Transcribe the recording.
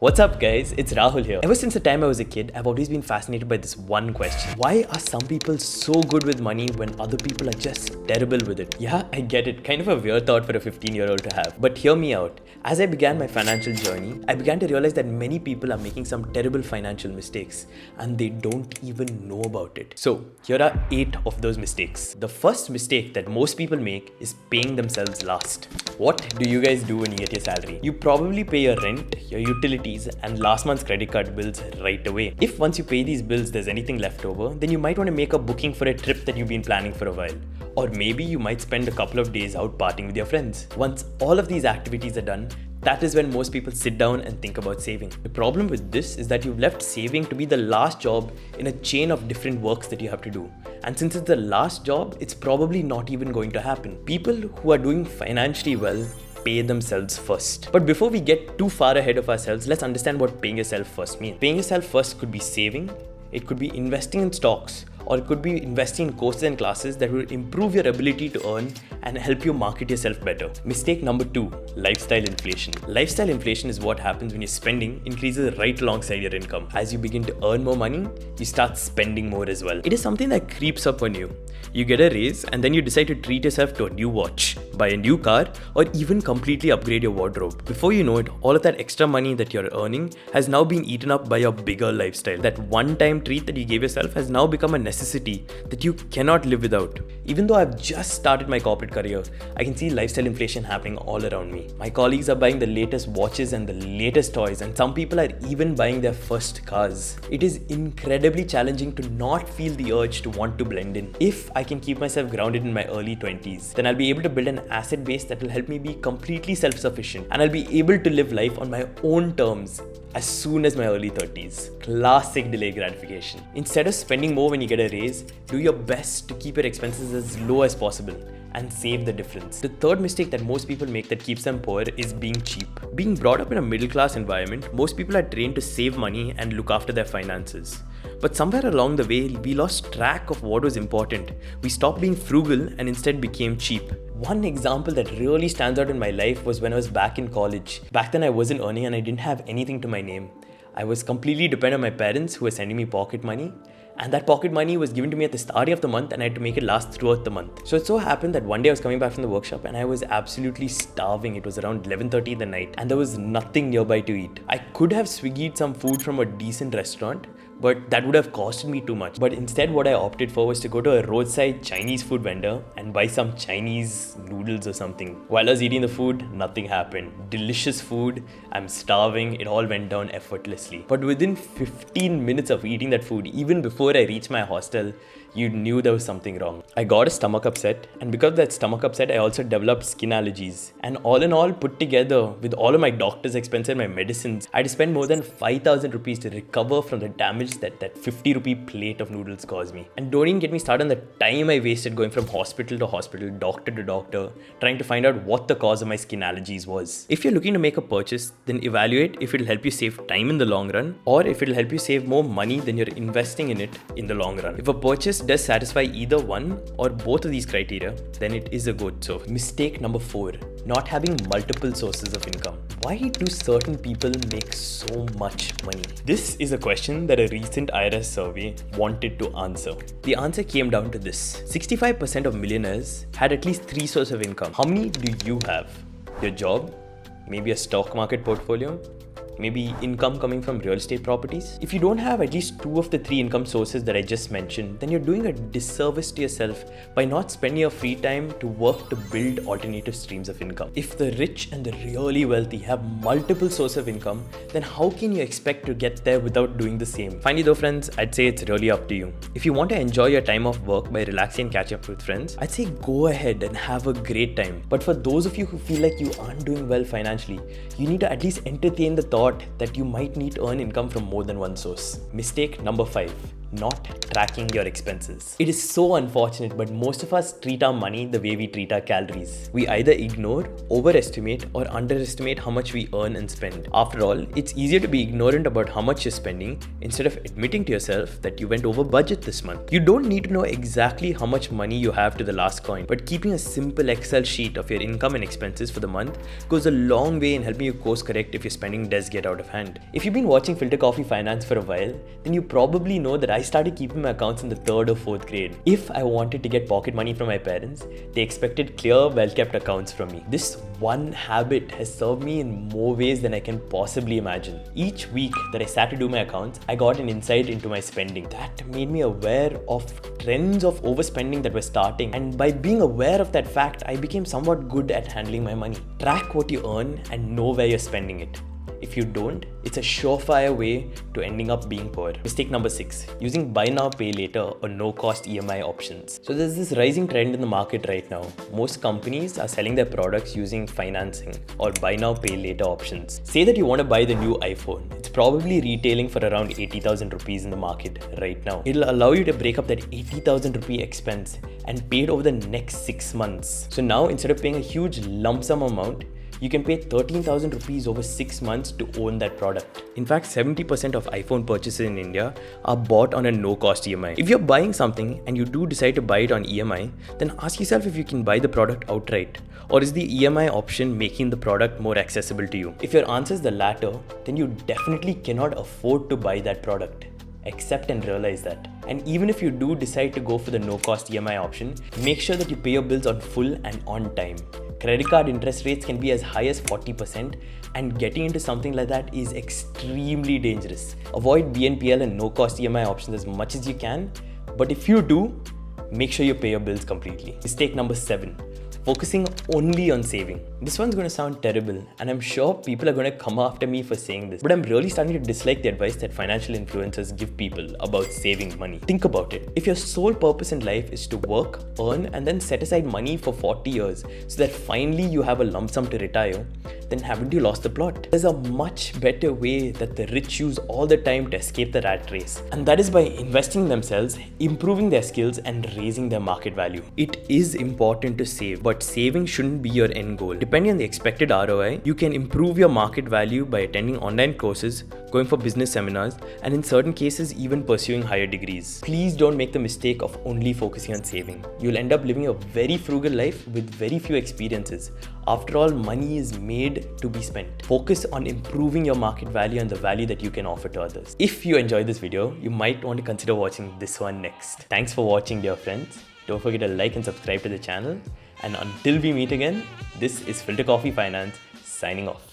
What's up guys, it's Rahul here. Ever since the time I was a kid, I've always been fascinated by this one question. Why are some people so good with money when other people are just terrible with it? Yeah, I get it. Kind of a weird thought for a 15-year-old to have. But hear me out. As I began my financial journey, I began to realize that many people are making some terrible financial mistakes and they don't even know about it. So here are 8 of those mistakes. The first mistake that most people make is paying themselves last. What do you guys do when you get your salary? You probably pay your rent, your utilities, and last month's credit card bills right away. If once you pay these bills there's anything left over, then you might want to make a booking for a trip that you've been planning for a while. Or maybe you might spend a couple of days out partying with your friends. Once all of these activities are done, that is when most people sit down and think about saving. The problem with this is that you've left saving to be the last job in a chain of different works that you have to do. And since it's the last job, it's probably not even going to happen. People who are doing financially well pay themselves first. But before we get too far ahead of ourselves, let's understand what paying yourself first means. Paying yourself first could be saving, it could be investing in stocks, or it could be investing in courses and classes that will improve your ability to earn and help you market yourself better. Mistake number 2, lifestyle inflation. Lifestyle inflation is what happens when your spending increases right alongside your income. As you begin to earn more money, you start spending more as well. It is something that creeps up on you. You get a raise and then you decide to treat yourself to a new watch, buy a new car, or even completely upgrade your wardrobe. Before you know it, all of that extra money that you're earning has now been eaten up by your bigger lifestyle. That one-time treat that you gave yourself has now become a necessity that you cannot live without. Even though I've just started my corporate career, I can see lifestyle inflation happening all around me. My colleagues are buying the latest watches and the latest toys, and some people are even buying their first cars. It is incredibly challenging to not feel the urge to want to blend in. If I can keep myself grounded in my early 20s, then I'll be able to build an asset base that will help me be completely self-sufficient, and I'll be able to live life on my own terms as soon as my early 30s. Classic delay gratification. Instead of spending more when you get a raise, do your best to keep your expenses as low as possible and save the difference. The third mistake that most people make that keeps them poor is being cheap. Being brought up in a middle-class environment, most people are trained to save money and look after their finances. But somewhere along the way, we lost track of what was important. We stopped being frugal and instead became cheap. One example that really stands out in my life was when I was back in college. Back then I wasn't earning and I didn't have anything to my name. I was completely dependent on my parents who were sending me pocket money. And that pocket money was given to me at the start of the month and I had to make it last throughout the month. So it so happened that one day I was coming back from the workshop and I was absolutely starving. It was around 11:30 in the night and there was nothing nearby to eat. I could have Swiggied some food from a decent restaurant, but that would have costed me too much. But instead what I opted for was to go to a roadside Chinese food vendor and buy some Chinese noodles or something. While I was eating the food, nothing happened. Delicious food, I'm starving, it all went down effortlessly. But within 15 minutes of eating that food, even before I reached my hostel, you knew there was something wrong. I got a stomach upset, and because of that stomach upset, I also developed skin allergies. And all in all, put together with all of my doctor's expenses and my medicines, I had to spend more than 5,000 rupees to recover from the damage that 50 rupee plate of noodles caused me. And don't even get me started on the time I wasted going from hospital to hospital, doctor to doctor, trying to find out what the cause of my skin allergies was. If you're looking to make a purchase, then evaluate if it'll help you save time in the long run, or if it'll help you save more money than you're investing in it in the long run. If a purchase does satisfy either one or both of these criteria, then it is a good source. Mistake number 4, not having multiple sources of income. Why do certain people make so much money? This is a question that a recent IRS survey wanted to answer. The answer came down to this. 65% of millionaires had at least 3 sources of income. How many do you have? Your job? Maybe a stock market portfolio? Maybe income coming from real estate properties? If you don't have at least 2 of the 3 income sources that I just mentioned, then you're doing a disservice to yourself by not spending your free time to work to build alternative streams of income. If the rich and the really wealthy have multiple sources of income, then how can you expect to get there without doing the same? Finally though friends, I'd say it's really up to you. If you want to enjoy your time off work by relaxing and catching up with friends, I'd say go ahead and have a great time. But for those of you who feel like you aren't doing well financially, you need to at least entertain the thought that you might need to earn income from more than one source. Mistake number 5, not tracking your expenses. It is so unfortunate, but most of us treat our money the way we treat our calories. We either ignore, overestimate, or underestimate how much we earn and spend. After all, it's easier to be ignorant about how much you're spending instead of admitting to yourself that you went over budget this month. You don't need to know exactly how much money you have to the last coin, but keeping a simple Excel sheet of your income and expenses for the month goes a long way in helping you course correct if your spending does get out of hand. If you've been watching Filter Coffee Finance for a while, then you probably know that I started keeping my accounts in the 3rd or 4th grade. If I wanted to get pocket money from my parents, they expected clear, well-kept accounts from me. This one habit has served me in more ways than I can possibly imagine. Each week that I sat to do my accounts, I got an insight into my spending. That made me aware of trends of overspending that were starting, and by being aware of that fact, I became somewhat good at handling my money. Track what you earn and know where you're spending it. If you don't, it's a surefire way to ending up being poor. Mistake number 6, using buy now, pay later or no cost EMI options. So there's this rising trend in the market right now. Most companies are selling their products using financing or buy now, pay later options. Say that you want to buy the new iPhone. It's probably retailing for around 80,000 rupees in the market right now. It'll allow you to break up that 80,000 rupee expense and pay it over the next 6 months. So now instead of paying a huge lump sum amount, you can pay 13,000 rupees over 6 months to own that product. In fact, 70% of iPhone purchases in India are bought on a no-cost EMI. If you're buying something and you do decide to buy it on EMI, then ask yourself if you can buy the product outright, or is the EMI option making the product more accessible to you? If your answer is the latter, then you definitely cannot afford to buy that product. Accept and realize that. And even if you do decide to go for the no-cost EMI option, make sure that you pay your bills on full and on time. Credit card interest rates can be as high as 40%, and getting into something like that is extremely dangerous. Avoid BNPL and no-cost EMI options as much as you can, but if you do, make sure you pay your bills completely. Mistake number 7. Focusing only on saving. This one's going to sound terrible, and I'm sure people are going to come after me for saying this, but I'm really starting to dislike the advice that financial influencers give people about saving money. Think about it. If your sole purpose in life is to work, earn, and then set aside money for 40 years so that finally you have a lump sum to retire, then haven't you lost the plot? There's a much better way that the rich use all the time to escape the rat race, and that is by investing in themselves, improving their skills, and raising their market value. It is important to save, but saving shouldn't be your end goal. Depending on the expected ROI, you can improve your market value by attending online courses, going for business seminars, and in certain cases even pursuing higher degrees. Please don't make the mistake of only focusing on saving. You'll end up living a very frugal life with very few experiences. After all, money is made to be spent. Focus on improving your market value and the value that you can offer to others. If you enjoyed this video, you might want to consider watching this one next. Thanks for watching, dear friends. Don't forget to like and subscribe to the channel. And until we meet again, this is Filter Coffee Finance signing off.